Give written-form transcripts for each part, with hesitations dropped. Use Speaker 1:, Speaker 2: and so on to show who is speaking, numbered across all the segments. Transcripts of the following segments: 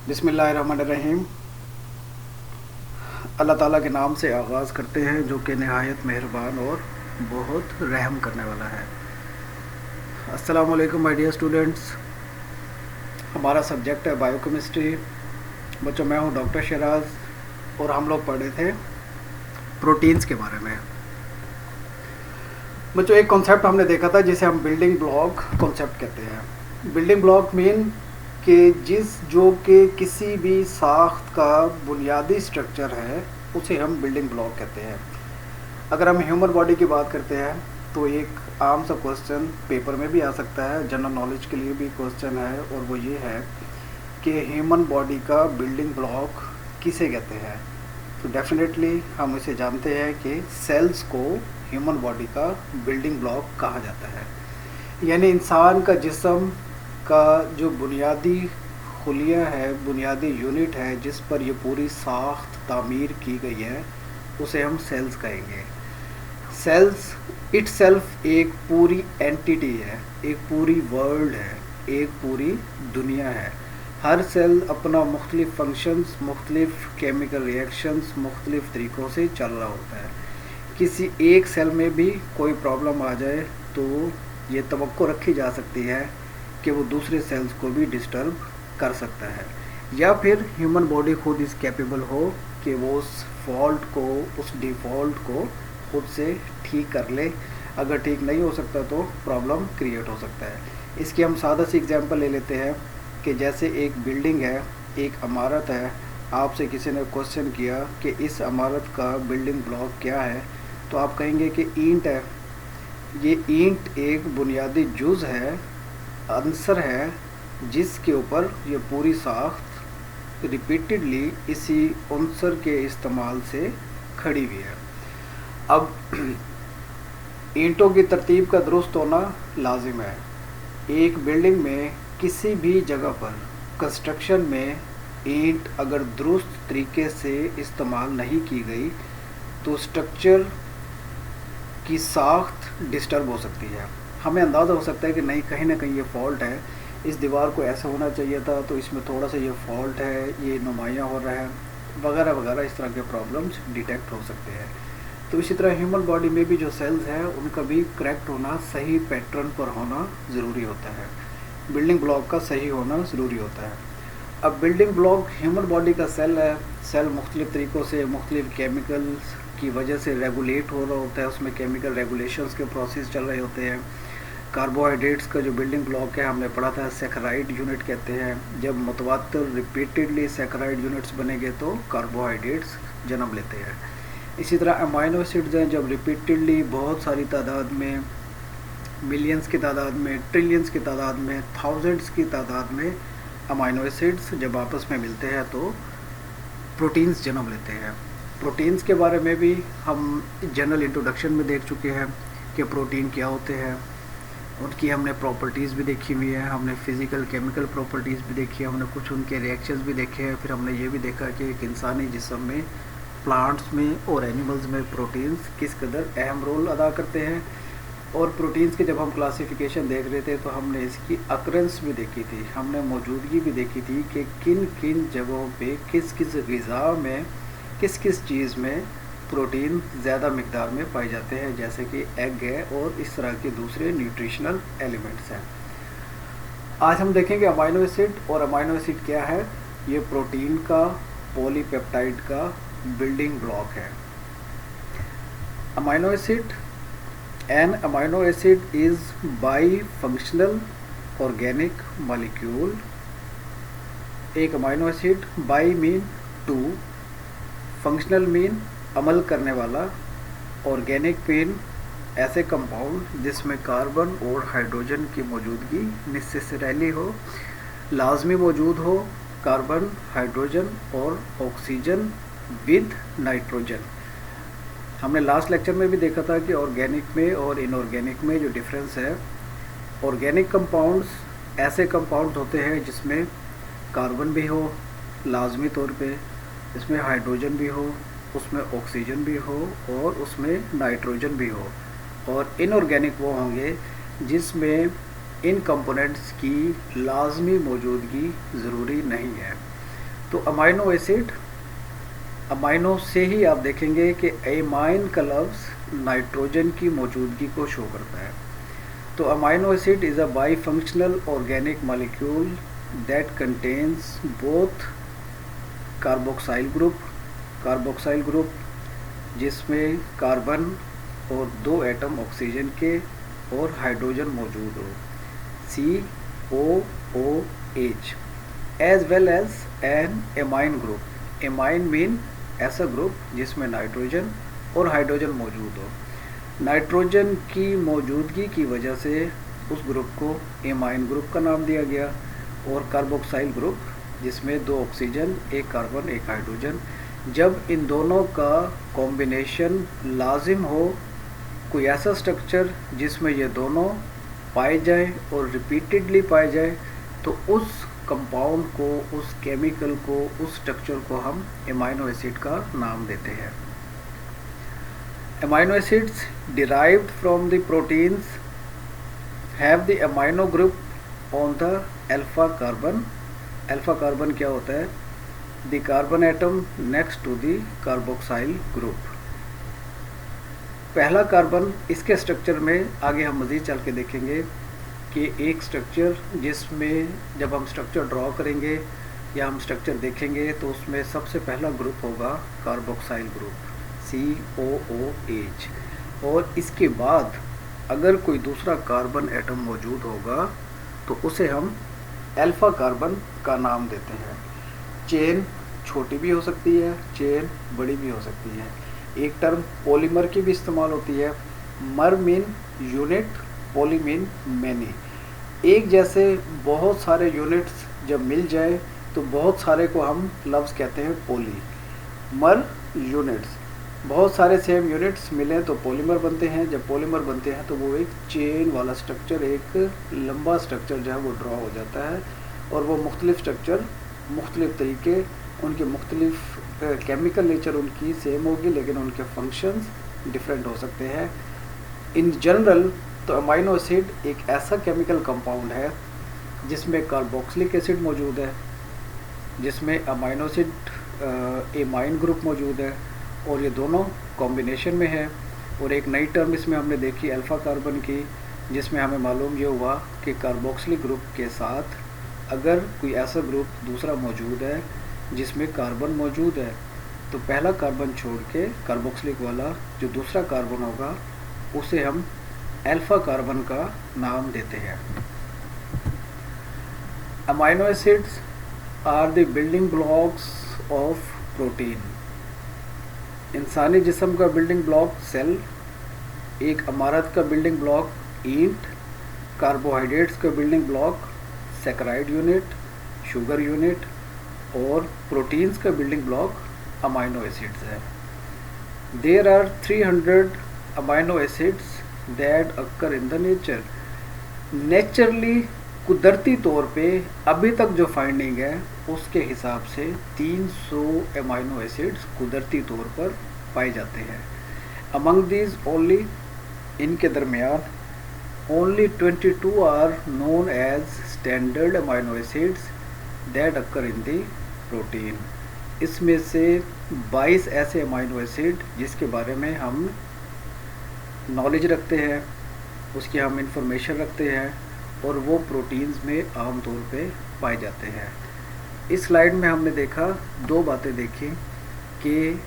Speaker 1: बिस्मिल्लाहिर्रहमानिर्रहीम। अल्लाह ताला के नाम से आगाज़ करते हैं जो कि नहायत मेहरबान और बहुत रहम करने वाला है। अस्सलाम वालेकुम माय डियर स्टूडेंट्स। हमारा सब्जेक्ट है बायोकेमिस्ट्री। बच्चों, मैं हूं डॉक्टर शराज और हम लोग पढ़ रहे थे प्रोटीन्स के बारे में। बच्चों, एक कॉन्सेप्ट हमने देखा था जिसे हम बिल्डिंग ब्लॉक कॉन्सेप्ट कहते हैं। बिल्डिंग ब्लॉक मीन कि जो कि किसी भी साख्त का बुनियादी स्ट्रक्चर है उसे हम बिल्डिंग ब्लॉक कहते हैं। अगर हम ह्यूमन बॉडी की बात करते हैं तो एक आम सा क्वेश्चन पेपर में भी आ सकता है, जनरल नॉलेज के लिए भी क्वेश्चन है, और वो ये है कि ह्यूमन बॉडी का बिल्डिंग ब्लॉक किसे कहते हैं। तो डेफिनेटली हम इसे जानते हैं कि सेल्स को ह्यूमन बॉडी का बिल्डिंग ब्लॉक कहा जाता है। यानी इंसान का जिस्म का जो बुनियादी खुलिया है, बुनियादी यूनिट है जिस पर ये पूरी साख्त तामीर की गई है, उसे हम सेल्स कहेंगे। सेल्स इटसेल्फ एक पूरी एंटिटी है, एक पूरी वर्ल्ड है, एक पूरी दुनिया है। हर सेल अपना मुख्तलिफ फंक्शंस, मुख्तलिफ केमिकल रिएक्शंस मुख्तलिफ तरीक़ों से चल रहा होता है। किसी एक सेल में भी कोई प्रॉब्लम आ जाए तो ये तवक्को रखी जा सकती है कि वो दूसरे सेल्स को भी डिस्टर्ब कर सकता है, या फिर ह्यूमन बॉडी खुद इस कैपेबल हो कि वो उस फॉल्ट को, उस डिफ़ॉल्ट को खुद से ठीक कर ले। अगर ठीक नहीं हो सकता तो प्रॉब्लम क्रिएट हो सकता है। इसकी हम सादा सी एग्जांपल ले लेते हैं कि जैसे एक बिल्डिंग है, एक इमारत है। आपसे किसी ने क्वेश्चन किया कि इस इमारत का बिल्डिंग ब्लॉक क्या है, तो आप कहेंगे कि ईंट है। ये ईंट एक बुनियादी जुज़ है, अंसर है, जिसके ऊपर ये पूरी साख्त रिपीटेडली इसी अंसर के इस्तेमाल से खड़ी हुई है। अब ईंटों की तरतीब का दुरुस्त होना लाजिम है। एक बिल्डिंग में किसी भी जगह पर कंस्ट्रक्शन में ईंट अगर दुरुस्त तरीके से इस्तेमाल नहीं की गई तो स्ट्रक्चर की साख्त डिस्टर्ब हो सकती है। हमें अंदाज़ा हो सकता है कि नहीं, कहीं ना कहीं ये फॉल्ट है, इस दीवार को ऐसा होना चाहिए था तो इसमें थोड़ा सा ये फॉल्ट है, ये नुमायाँ हो रहा है, वगैरह वगैरह। इस तरह के प्रॉब्लम्स डिटेक्ट हो सकते हैं। तो इसी तरह ह्यूमन बॉडी में भी जो सेल्स हैं उनका भी करेक्ट होना, सही पैटर्न पर होना ज़रूरी होता है। बिल्डिंग ब्लॉक का सही होना ज़रूरी होता है। अब बिल्डिंग ब्लॉक ह्यूमन बॉडी का सेल है। सेल मुख्तलिफ़ तरीक़ों से, मुख्तलिफ़ केमिकल्स की वजह से रेगुलेट हो रहा होता है, उसमें केमिकल रेगुलेशंस के प्रोसेस चल रहे होते हैं। कार्बोहाइड्रेट्स का जो बिल्डिंग ब्लॉक है हमने पढ़ा था, सैकराइड यूनिट कहते हैं। जब मुतवातर रिपीटेडली सैकराइड यूनिट्स बनेंगे तो कार्बोहाइड्रेट्स जन्म लेते हैं। इसी तरह अमाइनो एसिड्स हैं, जब रिपीटेडली बहुत सारी तादाद में, मिलियंस की तादाद में, ट्रिलियंस की तादाद में, थाउजेंड्स की तादाद में अमाइनो एसिड्स जब आपस में मिलते हैं तो प्रोटीन्स जन्म लेते हैं। प्रोटीन्स के बारे में भी हम जनरल इंट्रोडक्शन में देख चुके हैं कि प्रोटीन क्या होते हैं। उनकी हमने प्रॉपर्टीज़ भी देखी हुई है, हमने फ़िज़िकल केमिकल प्रॉपर्टीज़ भी देखी है, हमने कुछ उनके रिएक्शंस भी देखे हैं। फिर हमने ये भी देखा कि एक इंसानी जिस्म में, प्लांट्स में और एनिमल्स में प्रोटीन्स किस कदर अहम रोल अदा करते हैं। और प्रोटीन्स की जब हम क्लासिफिकेशन देख रहे थे तो हमने इसकी अकरेंस भी देखी थी, हमने मौजूदगी भी देखी थी कि किन किन जगहों पे किस किस ग़िज़ा में, किस किस चीज़ में प्रोटीन ज़्यादा मिकदार में पाए जाते हैं, जैसे कि एग है और इस तरह के दूसरे न्यूट्रिशनल एलिमेंट्स हैं। आज हम देखेंगे अमाइनो एसिड। और अमाइनो एसिड क्या है? ये प्रोटीन का, पॉलीपेप्टाइड का बिल्डिंग ब्लॉक है। Amino acid, an amino acid is bifunctional organic molecule. एक amino acid, bi mean two, functional mean अमल करने वाला, ऑर्गेनिक मीन ऐसे कंपाउंड जिसमें कार्बन और हाइड्रोजन की मौजूदगी नेसेसरीली हो, लाजमी मौजूद हो, कार्बन, हाइड्रोजन और ऑक्सीजन विद नाइट्रोजन। हमने लास्ट लेक्चर में भी देखा था कि ऑर्गेनिक में और इनऑर्गेनिक में जो डिफरेंस है। ऑर्गेनिक कंपाउंड्स ऐसे कंपाउंड्स होते हैं जिसमें कार्बन भी हो लाजमी तौर पे, इसमें हाइड्रोजन भी हो, उसमें ऑक्सीजन भी हो और उसमें नाइट्रोजन भी हो। और इनऑर्गेनिक वो होंगे जिसमें इन कंपोनेंट्स की लाजमी मौजूदगी ज़रूरी नहीं है। तो अमाइनो एसिड, अमाइनो से ही आप देखेंगे कि एमाइन का लफ्ज़ नाइट्रोजन की मौजूदगी को शो करता है। तो amino acid is a bifunctional organic molecule that contains both carboxyl group जिसमेम कार्बन और 2 एटम ऑक्सीजन के और हाइड्रोजन मौजूद हो, COOH, as well as an amine group. Amine mean ऐसा ग्रुप जिसमें नाइट्रोजन और हाइड्रोजन मौजूद हो। नाइट्रोजन की मौजूदगी की वजह से उस ग्रुप को एमाइन ग्रुप का नाम दिया गया, और कार्बोक्साइल ग्रुप जिसमें 2 ऑक्सीजन, 1 कार्बन, 1 हाइड्रोजन। जब इन दोनों का कॉम्बिनेशन लाजिम हो, कोई ऐसा स्ट्रक्चर जिसमें ये दोनों पाए जाए और रिपीटेडली पाए जाए, तो उस कंपाउंड को, उस केमिकल को, उस स्ट्रक्चर को हम एमाइनो एसिड का नाम देते हैं। Amino acids derived from the proteins have the amino group on the alpha carbon. Alpha carbon क्या होता है? The carbon atom next to the carboxyl group. पहला कार्बन, इसके स्ट्रक्चर में आगे हम मज़ीद चल के देखेंगे कि एक स्ट्रक्चर जिसमें जब हम स्ट्रक्चर ड्रॉ करेंगे या हम स्ट्रक्चर देखेंगे तो उसमें सबसे पहला ग्रुप होगा कार्बोक्साइल ग्रुप, COOH। और इसके बाद अगर कोई दूसरा कार्बन एटम मौजूद होगा तो उसे हम अल्फा कार्बन का नाम देते हैं। चेन छोटी भी हो सकती है, चेन बड़ी भी हो सकती है। एक टर्म पॉलीमर की भी इस्तेमाल होती है। मर mean unit, poly mean many. एक जैसे बहुत सारे यूनिट्स जब मिल जाए तो बहुत सारे को हम लफ्ज़ कहते हैं पॉली। मर यूनिट्स, बहुत सारे सेम यूनिट्स मिलें तो पॉलीमर बनते हैं। जब पॉलीमर बनते हैं तो वो एक चेन वाला स्ट्रक्चर, एक लंबा स्ट्रक्चर जो है वो ड्रॉ हो जाता है। और वो मुख्तलिफ स्ट्रक्चर, मुख्तलिफ तरीके, उनके मुख्तलिफ केमिकल नेचर उनकी सेम होगी लेकिन उनके फंक्शंस डिफरेंट हो सकते हैं। इन जनरल तो अमाइनो एसिड एक ऐसा केमिकल कंपाउंड है जिसमें कार्बोक्सिलिक एसिड मौजूद है, जिसमें अमाइनो एसिड एमाइन ग्रुप मौजूद है, और ये दोनों कॉम्बिनेशन में है। और एक नई टर्म इसमें हमने देखी अल्फ़ा कार्बन की, जिसमें हमें मालूम ये हुआ कि कार्बोक्सिलिक ग्रुप के साथ अगर कोई ऐसा ग्रुप दूसरा मौजूद है जिसमें कार्बन मौजूद है, तो पहला कार्बन छोड़ के कार्बोक्सिलिक वाला जो दूसरा कार्बन होगा उसे हम अल्फ़ा कार्बन का नाम देते हैं। Amino acids are the building blocks of protein. इंसानी जिस्म का बिल्डिंग ब्लॉक सेल, एक इमारत का बिल्डिंग ब्लॉक ईंट, कार्बोहाइड्रेट्स का building block saccharide unit, sugar unit, और प्रोटीन्स का बिल्डिंग ब्लॉक अमाइनो एसिड्स है। There are 300 amino acids that occur in the nature. Naturally, कुदरती तौर पे अभी तक जो फाइंडिंग है उसके हिसाब से 300 अमाइनो एसिड्स कुदरती तौर पर पाए जाते हैं। अमंग दीज ओनली, इनके दरमियान only 22 are known as standard amino acids that occur in the protein. इसमें से 22 ऐसे अमाइनो एसिड जिसके बारे में हम नॉलेज रखते हैं, उसकी हम इंफॉर्मेशन रखते हैं, और वो प्रोटीन्स में आम तौर पे पाए जाते हैं। इस स्लाइड में हमने देखा, 2 बातें देखी कि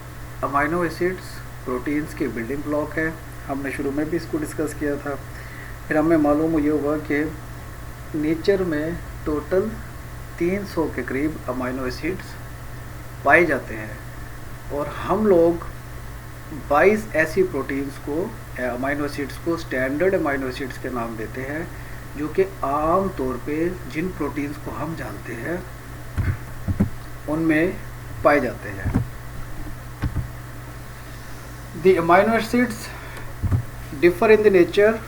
Speaker 1: अमाइनो एसिड्स प्रोटीन्स के बिल्डिंग ब्लॉक है। हमने शुरू में भी इसको डिस्कस किया था। फिर हमें मालूम ये हुआ कि नेचर में टोटल 300 के करीब अमाइनो एसिड्स पाए जाते हैं, और हम लोग 22 ऐसी प्रोटीन्स को, अमाइनो एसिड्स को स्टैंडर्ड अमाइनो एसिड्स के नाम देते हैं, जो कि आम तौर पे जिन प्रोटीन्स को हम जानते हैं उनमें पाए जाते हैं। The amino acids differ in the nature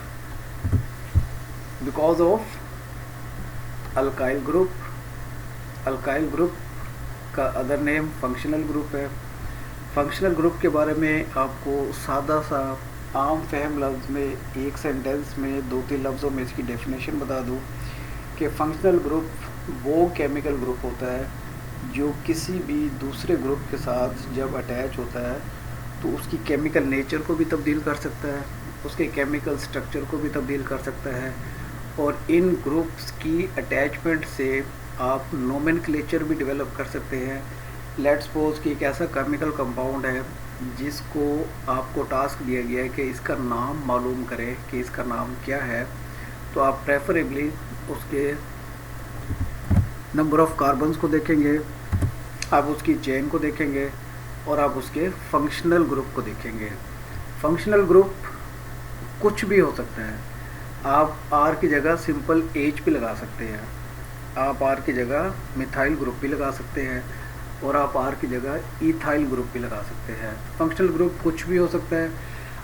Speaker 1: because of alkyl group. Alkyl group का अदर नेम फंक्शनल ग्रुप है। फंक्शनल ग्रुप के बारे में आपको सादा सा आम फहम लफ्ज़ में, एक सेंटेंस में 2-3 लफ्ज़ों में इसकी डेफिनेशन बता दूं कि फंक्शनल ग्रुप वो केमिकल ग्रुप होता है जो किसी भी दूसरे ग्रुप के साथ जब अटैच होता है तो उसकी केमिकल नेचर को भी तब्दील कर सकता है, उसके केमिकल स्ट्रक्चर को भी तब्दील कर सकता है। और इन ग्रुप्स की अटैचमेंट से आप नोमेनक्लेचर भी डेवलप कर सकते हैं। लेट्स सपोज कि एक ऐसा केमिकल कंपाउंड है जिसको आपको टास्क दिया गया है कि इसका नाम मालूम करें कि इसका नाम क्या है, तो आप प्रेफरेबली उसके नंबर ऑफ़ कार्बन्स को देखेंगे, आप उसकी चेन को देखेंगे और आप उसके फंक्शनल ग्रुप को देखेंगे। फंक्शनल ग्रुप कुछ भी हो सकता है। आप आर की जगह सिंपल एच भी लगा सकते हैं, आप आर की जगह मिथाइल ग्रुप भी लगा सकते हैं और आप आर की जगह इथाइल ग्रुप भी लगा सकते हैं। फंक्शनल ग्रुप कुछ भी हो सकता है।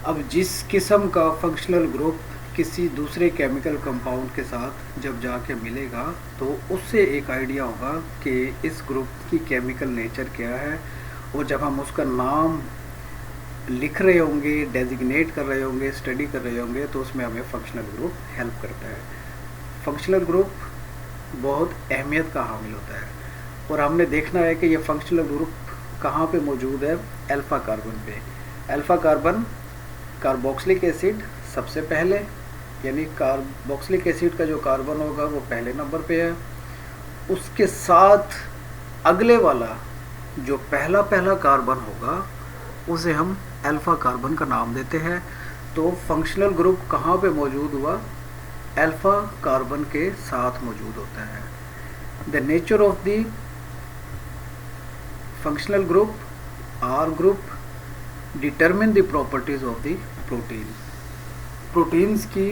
Speaker 1: अब जिस किस्म का फंक्शनल ग्रुप किसी दूसरे केमिकल कंपाउंड के साथ जब जाके मिलेगा तो उससे एक आइडिया होगा कि इस ग्रुप की केमिकल नेचर क्या है, और जब हम उसका नाम लिख रहे होंगे, डेजिग्नेट कर रहे होंगे, स्टडी कर रहे होंगे, तो उसमें हमें फंक्शनल ग्रुप हेल्प करता है। फंक्शनल ग्रुप बहुत अहमियत का हामिल होता है और हमने देखना है कि ये फंक्शनल ग्रुप कहाँ पे मौजूद है। अल्फ़ा कार्बन पे। अल्फ़ा कार्बन कार्बोक्सिलिक एसिड सबसे पहले, यानी कार्बोक्सिलिक एसिड का जो कार्बन होगा वो पहले नंबर पे है। उसके साथ अगले वाला जो पहला कार्बन होगा उसे हम अल्फ़ा कार्बन का नाम देते हैं। तो फंक्शनल ग्रुप कहाँ पे मौजूद हुआ? अल्फ़ा कार्बन के साथ मौजूद होता है। The nature of the functional group, R group, determine the properties of the protein. Proteins की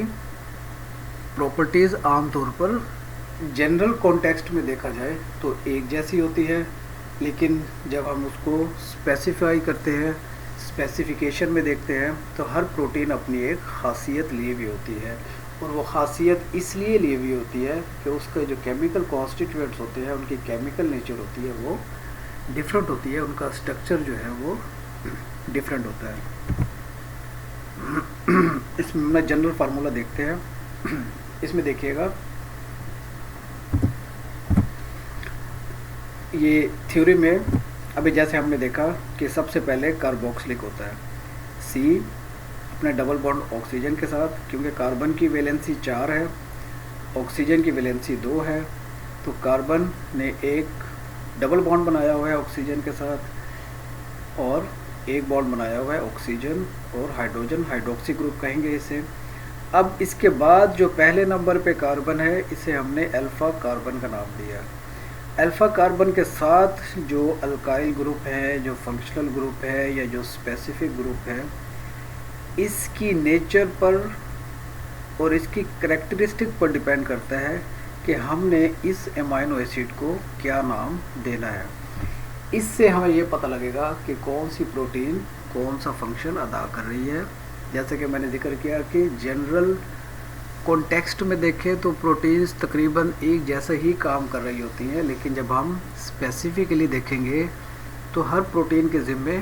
Speaker 1: प्रॉपर्टीज़ आमतौर पर जनरल कॉन्टेक्स्ट में देखा जाए तो एक जैसी होती है, लेकिन जब हम उसको स्पेसिफाई करते हैं, स्पेसिफिकेशन में देखते हैं, तो हर प्रोटीन अपनी एक ख़ासियत लिए हुई होती है। और वो ख़ासियत इसलिए लिए हुई होती है कि उसका जो केमिकल कॉन्स्टिट्यूएंट्स होते हैं, उनकी केमिकल नेचर होती है वो डिफरेंट होती है, उनका स्ट्रक्चर जो है वो डिफरेंट होता है। इसमें मैं जनरल फार्मूला देखते हैं। इसमें देखिएगा, ये थ्योरी में अभी जैसे हमने देखा कि सबसे पहले कार्बोक्सिलिक होता है, सी अपने डबल बॉन्ड ऑक्सीजन के साथ, क्योंकि कार्बन की वैलेंसी 4 है, ऑक्सीजन की वैलेंसी 2 है, तो कार्बन ने एक डबल बॉन्ड बनाया हुआ है ऑक्सीजन के साथ और एक बॉन्ड बनाया हुआ है ऑक्सीजन और हाइड्रोजन, हाइड्रोक्सी ग्रुप कहेंगे इसे। अब इसके बाद जो पहले नंबर पे कार्बन है, इसे हमने अल्फ़ा कार्बन का नाम दिया। अल्फ़ा कार्बन के साथ जो अल्काइल ग्रुप है, जो फंक्शनल ग्रुप है या जो स्पेसिफिक ग्रुप है, इसकी नेचर पर और इसकी करैक्टरिस्टिक पर डिपेंड करता है कि हमने इस अमाइनो एसिड को क्या नाम देना है। इससे हमें ये पता लगेगा कि कौन सी प्रोटीन कौन सा फंक्शन अदा कर रही है। जैसे कि मैंने जिक्र किया कि जनरल कॉन्टेक्स्ट में देखें तो प्रोटीन्स तकरीबन एक जैसा ही काम कर रही होती हैं, लेकिन जब हम स्पेसिफिकली देखेंगे तो हर प्रोटीन के ज़िम्मे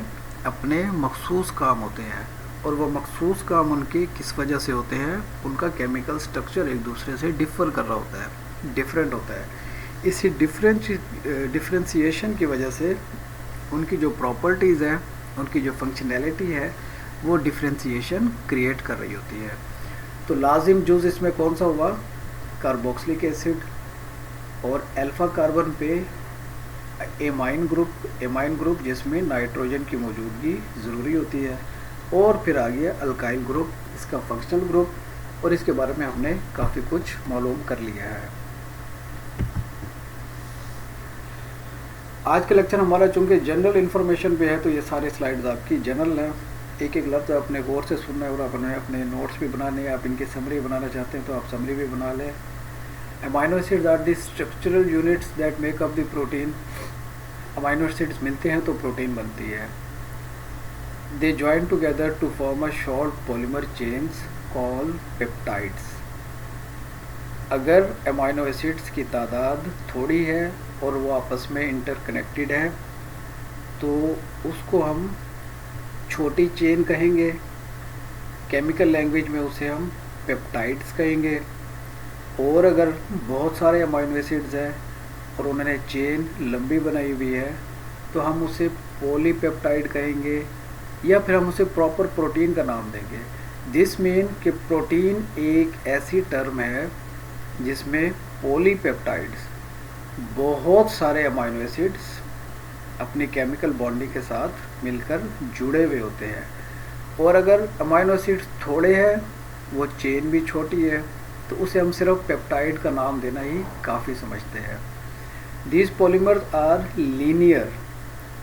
Speaker 1: अपने मखसूस काम होते हैं, और वो मखसूस काम उनके किस वजह से होते हैं, उनका केमिकल स्ट्रक्चर एक दूसरे से डिफ़र कर रहा होता है, डिफरेंट होता है। इसी डिफ्रेंशिएशन की वजह से उनकी जो प्रॉपर्टीज़ हैं, उनकी जो फंक्शनैलिटी है, वो डिफ्रेंशिएशन क्रिएट कर रही होती है। तो लाजिम जुज़ इसमें कौन सा हुआ? कार्बोक्सिलिक एसिड, और अल्फ़ा कार्बन पे एमाइन ग्रुप जिसमें नाइट्रोजन की मौजूदगी ज़रूरी होती है, और फिर आ गया अल्काइल ग्रुप, इसका फंक्शनल ग्रुप, और इसके बारे में हमने काफ़ी कुछ मालूम कर लिया है। आज का लेक्चर हमारा चूँकि जनरल इन्फॉर्मेशन पे है, तो ये सारे स्लाइड्स आपकी जनरल हैं। एक एक लफ्ज़ अपने गौर से सुनना है और अपने नोट्स भी बनाने हैं। आप इनकी समरी बनाना चाहते हैं तो आप समरी भी बना लें। Amino acids are the structural units that make up the protein. Amino acids मिलते हैं तो प्रोटीन बनती है। They join together to form a short polymer chains called peptides. अगर अमाइनो एसिड्स की तादाद थोड़ी है और वो आपस में इंटरकनेक्टेड है तो उसको हम छोटी चेन कहेंगे, केमिकल लैंग्वेज में उसे हम पेप्टाइड्स कहेंगे। और अगर बहुत सारे अमाइनो एसिड्स हैं और उन्होंने चेन लंबी बनाई हुई है, तो हम उसे पॉलीपेप्टाइड कहेंगे या फिर हम उसे प्रॉपर प्रोटीन का नाम देंगे। दिस मीन कि प्रोटीन एक ऐसी टर्म है जिसमें पॉलीपेप्टाइड्स, बहुत सारे अमाइनो एसिड्स अपनी केमिकल बॉन्डिंग के साथ मिलकर जुड़े हुए होते हैं। और अगर अमाइनो एसिड्स थोड़े हैं, वो चेन भी छोटी है, तो उसे हम सिर्फ पेप्टाइड का नाम देना ही काफ़ी समझते हैं। दीज पॉलीमर्स आर लीनियर,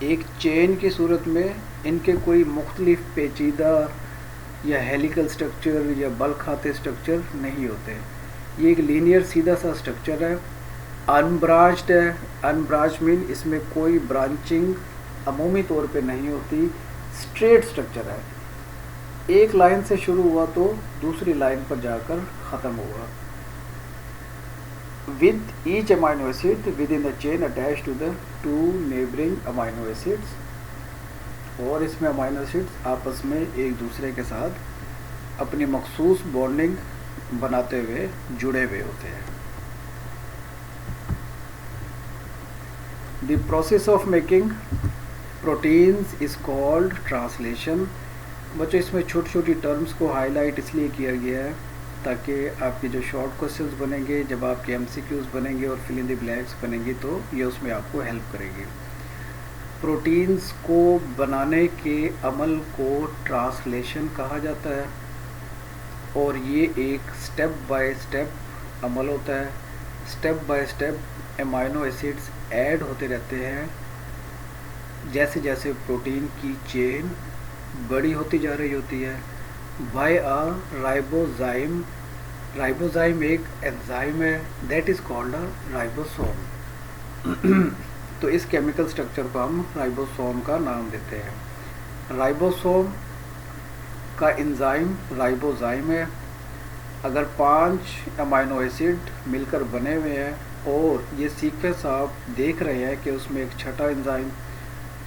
Speaker 1: एक चेन की सूरत में इनके कोई मुख्तलिफ पेचीदा या हेलिकल स्ट्रक्चर या बल खाते स्ट्रक्चर नहीं होते। ये एक लीनियर सीधा सा स्ट्रक्चर है। अनब्रांच्ड है, अनब्रांच मीन इसमें कोई ब्रांचिंग अमूमी तौर पे नहीं होती, स्ट्रेट स्ट्रक्चर है। एक लाइन से शुरू हुआ तो दूसरी लाइन पर जाकर ख़त्म हुआ। With each amino acid with in the chain attach to the two neighbouring amino acids, और इसमें अमाइनो एसिड्स आपस में एक दूसरे के साथ अपनी मखसूस बॉन्डिंग बनाते हुए जुड़े हुए होते हैं। The process of making proteins is called translation. बच्चों, इसमें छोटी छोटी टर्म्स को हाईलाइट इसलिए किया गया है ताकि आपके जो शॉर्ट क्वेश्चंस बनेंगे, जब आपके एमसीक्यूज बनेंगे और फिल इन द ब्लैंक्स बनेंगी, तो ये उसमें आपको हेल्प करेगी। प्रोटीन्स को बनाने के अमल को ट्रांसलेशन कहा जाता है, और ये एक स्टेप बाय स्टेप अमल होता है। Step by step amino acids add होते रहते हैं जैसे जैसे प्रोटीन की चेन बड़ी होती जा रही होती है। बाय अ राइबोजाइम, राइबोजाइम एक एंजाइम है that is called a ribosome. तो इस केमिकल स्ट्रक्चर को हम राइबोसोम का नाम देते हैं। राइबोसोम का एंजाइम राइबोजाइम है। अगर 5 अमाइनो एसिड मिलकर बने हुए हैं और ये सीक्वेंस आप देख रहे हैं कि उसमें एक छठा एंजाइम,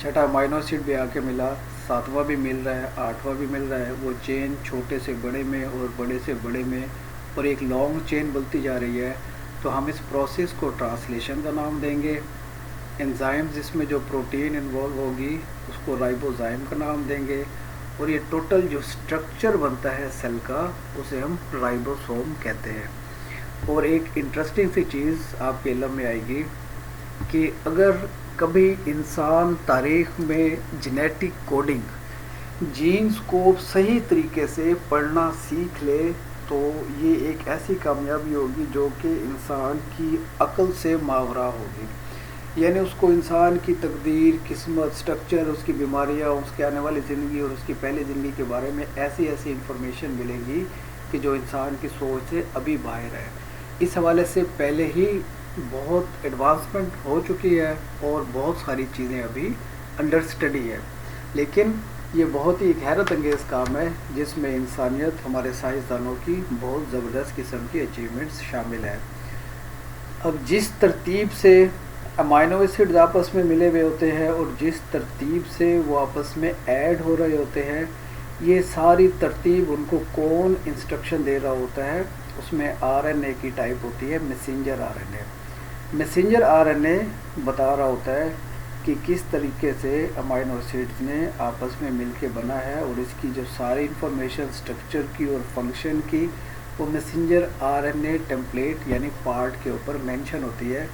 Speaker 1: छठा अमाइनो एसिड भी आके मिला, 7वां भी मिल रहा है, 8वां भी मिल रहा है, वो चेन छोटे से बड़े में और बड़े से बड़े में और एक लॉन्ग चेन बनती जा रही है, तो हम इस प्रोसेस को ट्रांसलेशन का नाम देंगे। एंजाइम जिसमें जो प्रोटीन इन्वॉल्व होगी उसको राइबोजाइम का नाम देंगे, और ये टोटल जो स्ट्रक्चर बनता है सेल का उसे हम राइबोसोम कहते हैं। और एक इंटरेस्टिंग सी चीज़ आपके इल्म में आएगी कि अगर कभी इंसान तारीख़ में जेनेटिक कोडिंग, जीन्स को सही तरीके से पढ़ना सीख ले, तो ये एक ऐसी कामयाबी होगी जो कि इंसान की अक्ल से मावरा होगी। यानी उसको इंसान की तकदीर, किस्मत, स्ट्रक्चर, उसकी बीमारियाँ, उसके आने वाली ज़िंदगी और उसकी पहली ज़िंदगी के बारे में ऐसी ऐसी इन्फॉर्मेशन मिलेगी कि जो इंसान की सोच से अभी बाहर है। इस हवाले से पहले ही बहुत एडवांसमेंट हो चुकी है और बहुत सारी चीज़ें अभी अंडर स्टडी है, लेकिन ये बहुत ही एक हैरत अंगेज़ काम है जिसमें इंसानियत, हमारे साइंसदानों की बहुत ज़बरदस्त किस्म की अचीवमेंट्स शामिल है। अब जिस तरतीब से अमाइनो एसिड्स आपस में मिले हुए होते हैं और जिस तरतीब से वो आपस में ऐड हो रहे होते हैं, ये सारी तरतीब उनको कौन इंस्ट्रक्शन दे रहा होता है, उसमें आरएनए की टाइप होती है मैसेंजर आरएनए। मैसेंजर आरएनए बता रहा होता है कि किस तरीके से अमाइनो एसिड्स ने आपस में मिलके बना है, और इसकी जो सारी इंफॉर्मेशन स्ट्रक्चर की और फंक्शन की वो मैसेंजर आरएनए टेम्पलेट यानी पार्ट के ऊपर मेंशन होती है,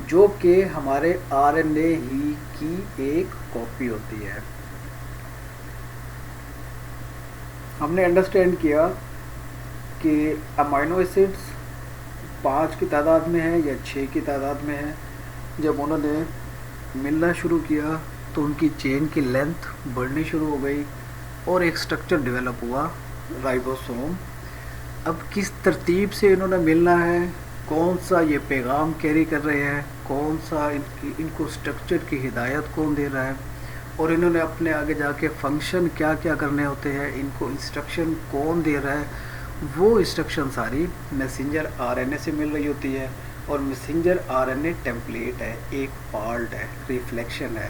Speaker 1: जो कि हमारे आरएनए ही की एक कॉपी होती है। हमने अंडरस्टैंड किया कि अमाइनो एसिड्स 5 की तादाद में है या 6 की तादाद में है। जब उन्होंने मिलना शुरू किया तो उनकी चेन की लेंथ बढ़नी शुरू हो गई और एक स्ट्रक्चर डेवलप हुआ, राइबोसोम। अब किस तरतीब से इन्होंने मिलना है, कौन सा ये पैगाम कैरी कर रहे हैं, कौन सा इनको स्ट्रक्चर की हिदायत कौन दे रहा है, और इन्होंने अपने आगे जाके फंक्शन क्या क्या करने होते हैं, इनको इंस्ट्रक्शन कौन दे रहा है, वो इंस्ट्रक्शन सारी मैसेंजर आरएनए से मिल रही होती है। और मैसेंजर आरएनए टेम्पलेट है, एक पार्ट है, रिफ्लेक्शन है।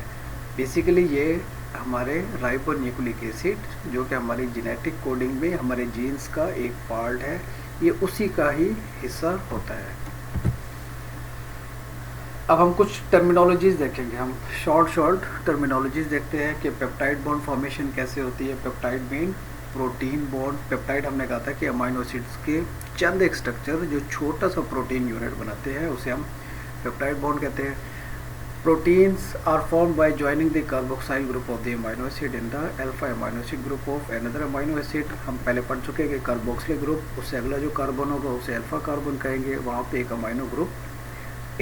Speaker 1: बेसिकली ये हमारे राइबोन्यूक्लिक एसिड जो कि हमारी जेनेटिक कोडिंग में हमारे जीन्स का एक पार्ट है, ये उसी का ही हिस्सा होता है। अब हम कुछ टर्मिनोलॉजीज देखेंगे, हम शॉर्ट टर्मिनोलॉजीज देखते हैं कि पेप्टाइड बॉन्ड फॉर्मेशन कैसे होती है। Peptide mean protein bond. Peptide हमने कहा था कि अमाइनो एसिड्स के चंद एक स्ट्रक्चर जो छोटा सा प्रोटीन यूनिट बनाते हैं उसे हम पेप्टाइड बॉन्ड कहते हैं। Proteins are form by joining the carboxyl group of the amino acid in the alpha amino acid group of another amino acid. हम पहले पढ़ चुके हैं कि कार्बोक्सिलिक ग्रुप, उससे अगला जो कार्बन होगा उसे अल्फा कार्बन कहेंगे। वहाँ पे एक अमाइनो ग्रुप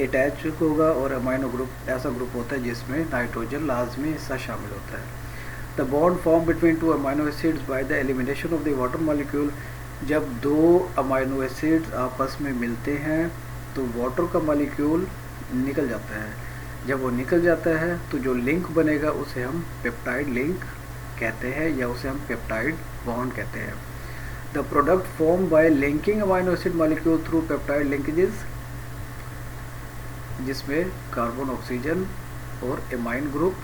Speaker 1: अटैच होगा और अमाइनो ग्रुप ऐसा ग्रुप होता है जिसमें नाइट्रोजन लाजमी हिस्सा शामिल होता है। The bond form between two amino acids by the elimination of the water molecule. जब दो अमाइनो एसिड्स आपस में मिलते हैं तो वाटर का मॉलिक्यूल निकल जाता है। जब वो निकल जाता है तो जो लिंक बनेगा उसे हम पेप्टाइड लिंक कहते हैं या उसे हम पेप्टाइड बॉन्ड कहते हैं। The product form by linking amino acid molecule through peptide linkages, जिसमें कार्बन ऑक्सीजन और एमाइन ग्रुप,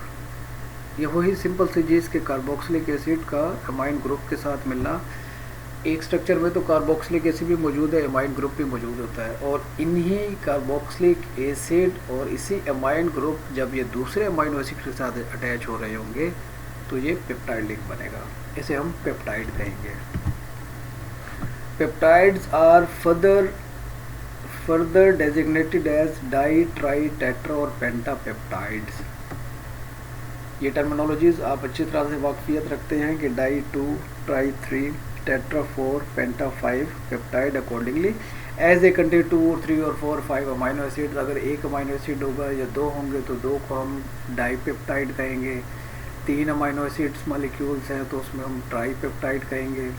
Speaker 1: ये वही सिंपल सी चीज़ के कार्बोक्सिलिक एसिड का एमाइन ग्रुप के साथ मिलना। एक स्ट्रक्चर में तो कार्बोक्सिलिक एसिड भी मौजूद है, एमाइन ग्रुप भी मौजूद होता है, और इन्हीं कार्बोक्सिलिक एसिड और इसी एमाइन ग्रुप जब ये दूसरे अमाइनो एसिड के साथ अटैच हो रहे होंगे तो ये पेप्टाइड लिंक बनेगा, इसे हम पेप्टाइड कहेंगे। Peptides are further designated as di, tri, tetra और पेंटापेप्टाइड्स। ये टर्मिनोलॉजीज आप अच्छी तरह से वाकफियत रखते हैं कि di 2, tri 3, tetra 4, penta 5 peptide accordingly as a contain 2 और 3 और 4 5 अमाइनो एसिड। अगर एक अमाइनो एसिड होगा या दो होंगे तो दो को हम डाई पेप्टाइड कहेंगे। 3 अमाइनो एसिड्स मॉलिक्यूल्स हैं तो उसमें हम ट्राई पेप्टाइड कहेंगे।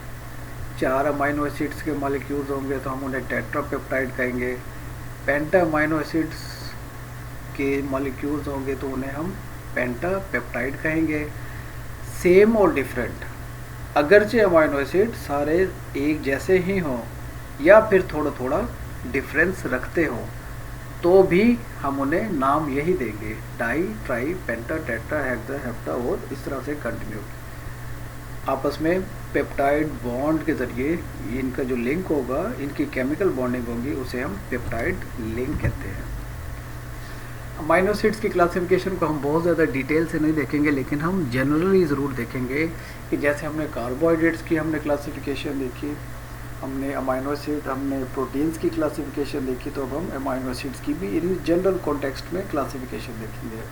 Speaker 1: 4 अमाइनो एसिड्स के मॉलिक्यूल्स होंगे तो हम उन्हें टेट्रापेप्टाइड कहेंगे। पेंटा अमाइनो एसिड्स के मॉलिक्यूल्स होंगे तो उन्हें हम पेंटापेप्टाइड कहेंगे। सेम और डिफरेंट, अगरचे अमाइनो एसिड सारे एक जैसे ही हों या फिर थोड़ा थोड़ा डिफरेंस रखते हों तो भी हम उन्हें नाम यही देंगे, डाई, ट्राई, पेंटा, टेट्रा, हेक्सा, हेप्टा और इस तरह से कंटिन्यू। आपस में पेप्टाइड बॉन्ड के ज़रिए इनका जो लिंक होगा, इनकी केमिकल बॉन्डिंग होगी, उसे हम पेप्टाइड लिंक कहते हैं। अमाइनो एसिड्स की क्लासिफिकेशन को हम बहुत ज़्यादा डिटेल से नहीं देखेंगे, लेकिन हम जनरली ज़रूर देखेंगे कि जैसे हमने कार्बोहाइड्रेट्स की हमने क्लासिफिकेशन देखी, हमने अमाइनो एसिड, हमने प्रोटीन्स की क्लासिफिकेशन देखी, तो अब हम अमाइनो एसिड्स की भी इन जनरल कॉन्टेक्स्ट में क्लासिफिकेशन देखेंगे।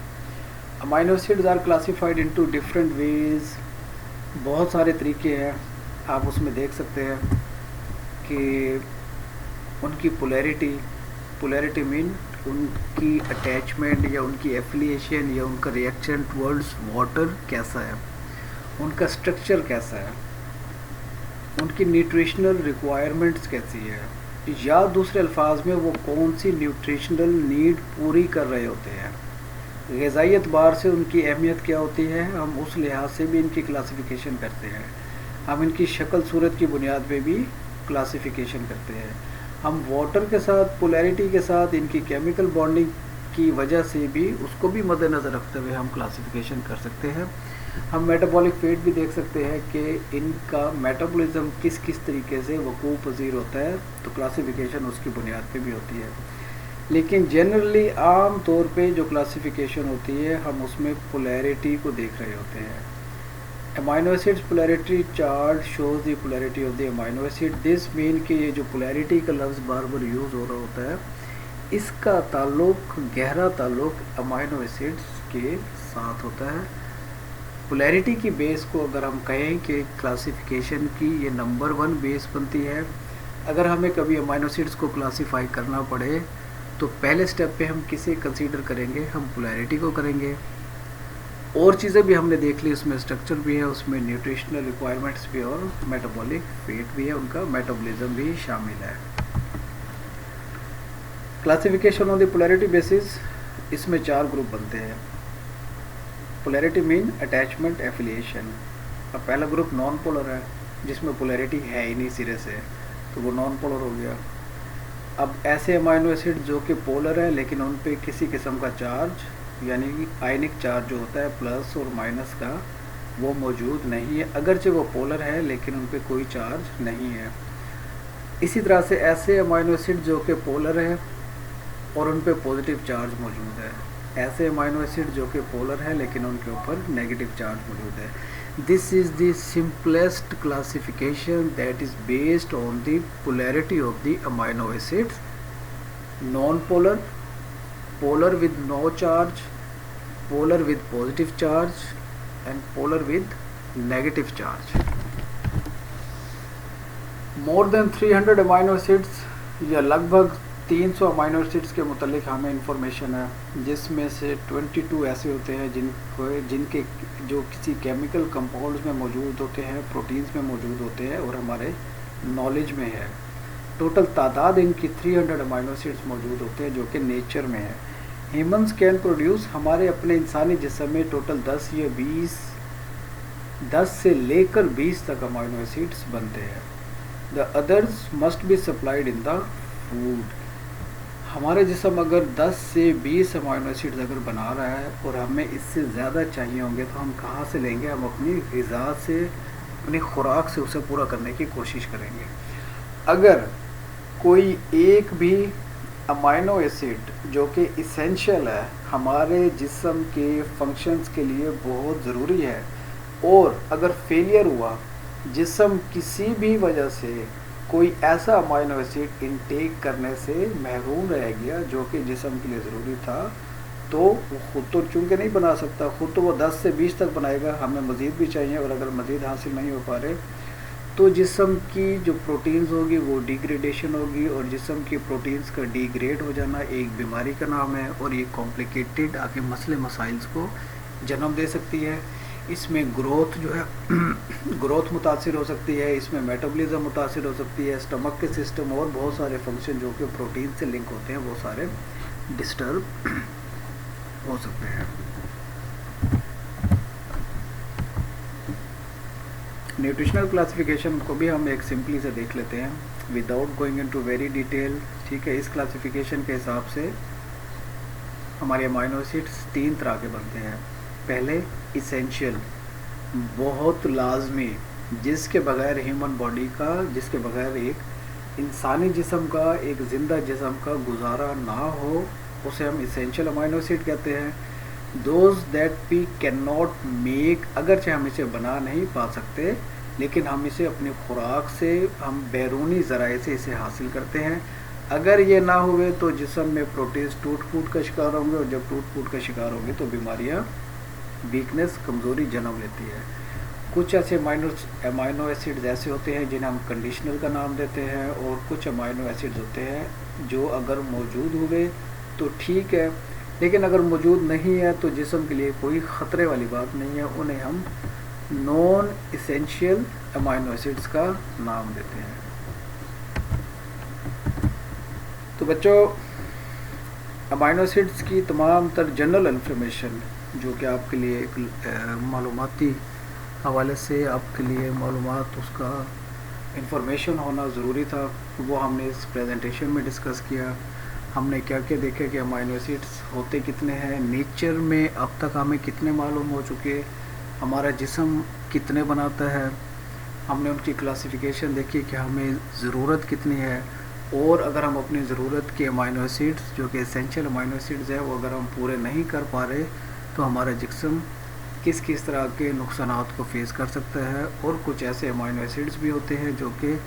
Speaker 1: Amino acids are classified into different ways. बहुत सारे तरीके हैं, आप उसमें देख सकते हैं कि उनकी पोलैरिटी मीन उनकी अटैचमेंट या उनकी एफिलिएशन या उनका रिएक्शन टुवर्ड्स वाटर कैसा है, उनका स्ट्रक्चर कैसा है, उनकी न्यूट्रिशनल रिक्वायरमेंट्स कैसी है, या दूसरे अल्फाज में वो कौन सी न्यूट्रिशनल नीड पूरी कर रहे होते हैं, ग़िज़ाई एतबार से उनकी अहमियत क्या होती है, हम उस लिहाज से भी इनकी क्लासिफिकेशन करते हैं। हम इनकी शक्ल सूरत की बुनियाद पे भी क्लासिफिकेशन करते हैं। हम वाटर के साथ, पोलैरिटी के साथ, इनकी केमिकल बॉन्डिंग की वजह से भी उसको भी मद्देनज़र रखते हुए हम क्लासिफिकेशन कर सकते हैं। हम मेटाबॉलिक फेट भी देख सकते हैं कि इनका मेटाबॉलिज्म किस किस तरीके से वकूफ़ पज़ीर होता है, तो क्लासिफिकेशन उसकी बुनियाद पे भी होती है। लेकिन जनरली आम तौर पे जो क्लासिफिकेशन होती है हम उसमें पोलैरिटी को देख रहे होते हैं। Amino acids polarity chart shows the polarity of the amino acid. This mean कि ये जो पोलैरिटी का लफ्ज़ बार बार यूज़ हो रहा होता है, इसका ताल्लुक, गहरा ताल्लुक अमाइनो एसिड्स के साथ होता है। पोलैरिटी की बेस को अगर हम कहें कि क्लासिफिकेशन की ये नंबर 1 बेस बनती है। अगर हमें कभी अमाइनो एसिड्स को क्लासीफाई करना पड़े तो पहले स्टेप पे हम किसे कंसीडर करेंगे, हम पोलैरिटी को करेंगे। और चीज़ें भी हमने देख ली, उसमें स्ट्रक्चर भी है, उसमें न्यूट्रिशनल रिक्वायरमेंट्स भी है और मेटाबॉलिक फेट भी है, उनका मेटाबॉलिज्म भी शामिल है। Classification on the polarity basis, इसमें 4 ग्रुप बनते हैं। Polarity mean attachment, affiliation. अब पहला ग्रुप नॉन पोलर है जिसमें पोलैरिटी है ही नहीं सिरे से, तो वो नॉन पोलर हो गया। अब ऐसे अमाइनो एसिड जो कि पोलर है लेकिन उन पे किसी किस्म का चार्ज यानी कि आयनिक चार्ज जो होता है प्लस और माइनस का, वो मौजूद नहीं है। अगरचे वो पोलर है लेकिन उन पे कोई चार्ज नहीं है। इसी तरह से ऐसे अमाइनो एसिड जो कि पोलर है और उन पे पॉजिटिव चार्ज मौजूद है। ऐसे अमाइनो एसिड जो कि पोलर है लेकिन उनके ऊपर नेगेटिव चार्ज मौजूद है। This is the simplest classification that is based on the polarity of the amino acids, non polar, polar with no charge, polar with positive charge and polar with negative charge. More than 300 amino acids या लगभग 300 amino acids के मुतालिक हमें information है, जिसमें से 22 ऐसे होते हैं जिनके जो किसी केमिकल कंपाउंड्स में मौजूद होते हैं, प्रोटीन्स में मौजूद होते हैं और हमारे नॉलेज में है। टोटल तादाद इनकी 300 अमाइनो एसिड्स मौजूद होते हैं जो कि नेचर में है। ह्यूमंस कैन प्रोड्यूस, हमारे अपने इंसानी जिस्म में टोटल 10 या 20, 10 से लेकर 20 तक अमाइनो एसिड्स बनते हैं। The others must be supplied in the food. हमारे जिस्म अगर 10 से 20 अमाइनो एसिड्स अगर बना रहा है और हमें इससे ज़्यादा चाहिए होंगे तो हम कहाँ से लेंगे? हम अपनी ग़िज़ा से, अपनी खुराक से उसे पूरा करने की कोशिश करेंगे। अगर कोई एक भी अमाइनो एसिड जो कि इसेंशियल है, हमारे जिस्म के फंक्शंस के लिए बहुत ज़रूरी है, और अगर फेलियर हुआ, जिस्म किसी भी वजह से कोई ऐसा अमाइनो एसिड इनटेक करने से महरूम रह गया जो कि जिस्म के लिए ज़रूरी था, तो वो ख़ुद तो चूँकि नहीं बना सकता, ख़ुद तो वो 10 से 20 तक बनाएगा, हमें मज़ीद भी चाहिए, और अगर मज़ीद हासिल नहीं हो पा रहे तो जिस्म की जो प्रोटीन्स होगी वो डिग्रेडेशन होगी, और जिस्म की प्रोटीन्स का डिग्रेड हो जाना एक बीमारी का नाम है, और ये कॉम्प्लिकेटेड आगे मसले मसाइल्स को जन्म दे सकती है। इसमें ग्रोथ जो है ग्रोथ मुतासिर हो सकती है, इसमें मेटाबॉलिज्म मुतासिर हो सकती है, स्टमक के सिस्टम और बहुत सारे फंक्शन जो कि प्रोटीन से लिंक होते हैं वो सारे डिस्टर्ब हो सकते हैं। न्यूट्रिशनल क्लासिफिकेशन को भी हम एक सिंपली से देख लेते हैं without going into very detail. ठीक है, इस क्लासिफिकेशन के हिसाब से हमारे अमाइनो एसिड्स 3 तरह के बनते हैं। पहले इसेंशियल, बहुत लाजमी, जिसके बगैर ह्यूमन बॉडी का, जिसके बगैर एक इंसानी जिस्म का, एक ज़िंदा जिस्म का गुजारा ना हो, उसे हम इसेंशियल अमाइनो एसिड कहते हैं। Those that we can not make, अगरचे हम इसे बना नहीं पा सकते लेकिन हम इसे अपनी खुराक से, हम बैरूनी ज़राए से इसे हासिल करते हैं। अगर ये ना हुए तो जिस्म में प्रोटीन्स टूट फूट का शिकार होंगे, और जब टूट फूट का शिकार होंगे तो बीमारियाँ, वीकनेस, कमज़ोरी जन्म लेती है। कुछ ऐसे अमाइनो एसिड्स ऐसे होते हैं जिन्हें हम कंडीशनल का नाम देते हैं, और कुछ अमाइनो एसिड्स होते हैं जो अगर मौजूद हुए तो ठीक है, लेकिन अगर मौजूद नहीं है तो जिस्म के लिए कोई ख़तरे वाली बात नहीं है, उन्हें हम नॉन इसेंशियल अमाइनो एसिड्स का नाम देते हैं। तो बच्चों, अमाइनो एसिड्स की तमाम तर जनरल इन्फॉर्मेशन जो कि आपके लिए एक मालूमाती हवाले से आपके लिए मालूमात, उसका इंफॉर्मेशन होना ज़रूरी था, वो हमने इस प्रेजेंटेशन में डिस्कस किया। हमने क्या क्या देखा कि अमाइनो एसिड्स होते कितने हैं, नेचर में अब तक हमें कितने मालूम हो चुके, हमारा जिस्म कितने बनाता है, हमने उनकी क्लासिफिकेशन देखी कि हमें ज़रूरत कितनी है, और अगर हम अपनी ज़रूरत के अमाइनो एसिड्स जो कि एसेंशियल अमाइनो एसिड्स है वो अगर हम पूरे नहीं कर पा रहे तो हमारा जिस्म किस किस तरह के नुकसानात को फेस कर सकता है। और कुछ ऐसे अमाइनो एसिड्स भी होते हैं जो कि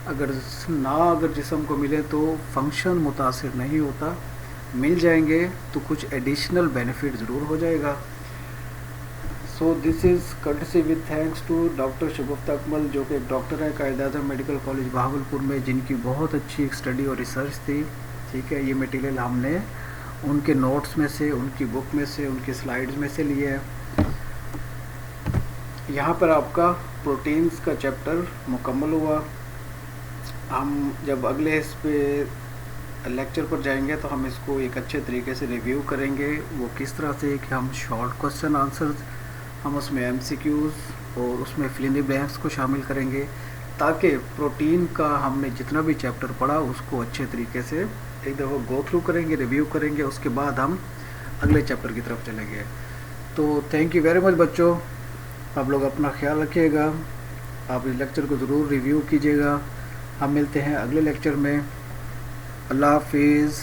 Speaker 1: अगर जिस्म को मिले तो फंक्शन मुतासिर नहीं होता, मिल जाएंगे तो कुछ एडिशनल बेनिफिट ज़रूर हो जाएगा। So this is courtesy with thanks to doctor Shagufta Akmal, जो कि एक डॉक्टर है कायद-ए-आज़म मेडिकल कॉलेज बहावलपुर में, जिनकी बहुत अच्छी स्टडी और रिसर्च थी। ठीक है, ये मटेरियल हमने उनके नोट्स में से, उनकी बुक में से, उनकी स्लाइड्स में से लिए है। यहाँ पर आपका प्रोटीन्स का चैप्टर मुकम्मल हुआ। हम जब अगले इस पे लेक्चर पर जाएंगे तो हम इसको एक अच्छे तरीके से रिव्यू करेंगे, वो किस तरह से कि हम शॉर्ट क्वेश्चन आंसर्स, हम उसमें MCQs और उसमें फिल इन द ब्लैंक्स को शामिल करेंगे, ताकि प्रोटीन का हमने जितना भी चैप्टर पढ़ा उसको अच्छे तरीके से एक दफ़ा गो थ्रू करेंगे, रिव्यू करेंगे, उसके बाद हम अगले चैप्टर की तरफ चलेंगे। तो थैंक यू वेरी मच बच्चों, आप लोग अपना ख्याल रखिएगा, आप इस लेक्चर को ज़रूर रिव्यू कीजिएगा। हम मिलते हैं अगले लेक्चर में। अल्लाह हाफिज़।